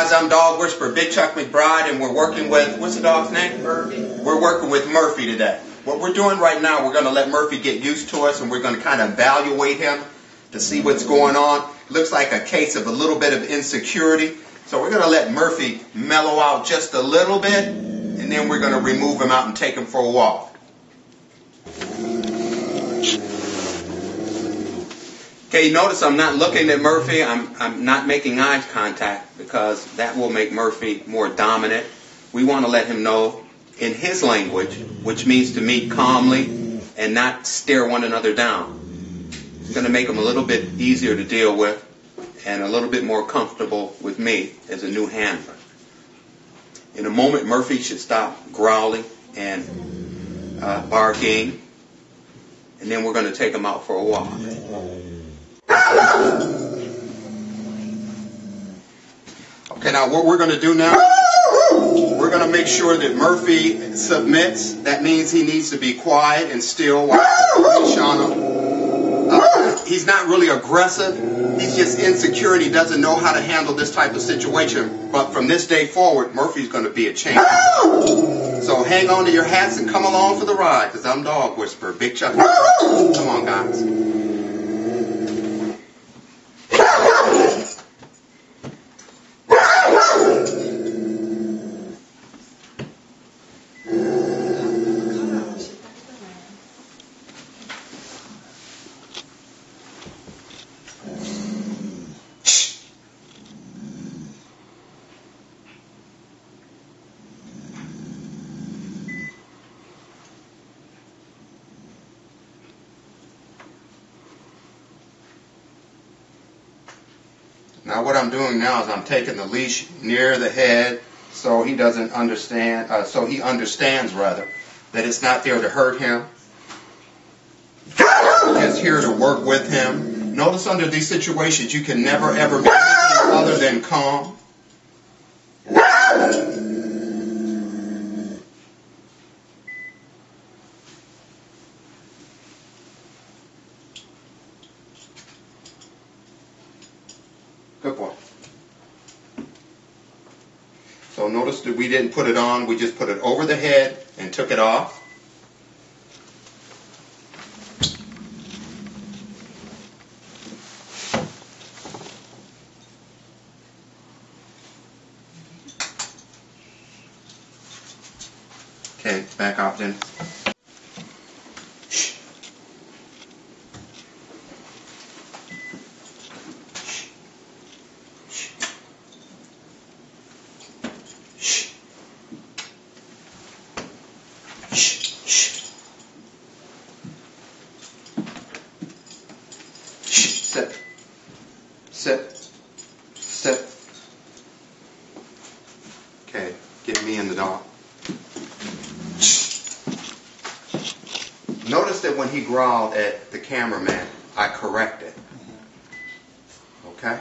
guys, I'm Dog Whisperer Big Chuck McBride, and we're working with, what's the dog's name? Murphy. We're working with Murphy today. What we're doing right now, we're going to let Murphy get used to us, and we're going to kind of evaluate him to see what's going on. It looks like a case of a little bit of insecurity. So we're going to let Murphy mellow out just a little bit, and then we're going to remove him out and take him for a walk. Okay, notice I'm not looking at Murphy. I'm not making eye contact because that will make Murphy more dominant. We want to let him know in his language, which means to meet calmly and not stare one another down. It's going to make him a little bit easier to deal with and a little bit more comfortable with me as a new handler. In a moment, Murphy should stop growling and barking, and then we're going to take him out for a walk. Okay, now what we're going to do now, we're going to make sure that Murphy submits. That means he needs to be quiet and still while I leash on him. He's not really aggressive. He's just insecure and he doesn't know how to handle this type of situation. But from this day forward, Murphy's going to be a change. So hang on to your hats and come along for the ride, because I'm Dog Whisperer Big Chuck. Come on, guys. Now what I'm doing now is I'm taking the leash near the head so he doesn't understand, so he understands rather, that it's not there to hurt him. It's here to work with him. Notice under these situations you can never ever be anything other than calm. Good boy. So notice that we didn't put it on, we just put it over the head and took it off. Okay, back off then. Sit. Sit. Sit. Okay, get me in the dog. Notice that when he growled at the cameraman, I corrected. Okay?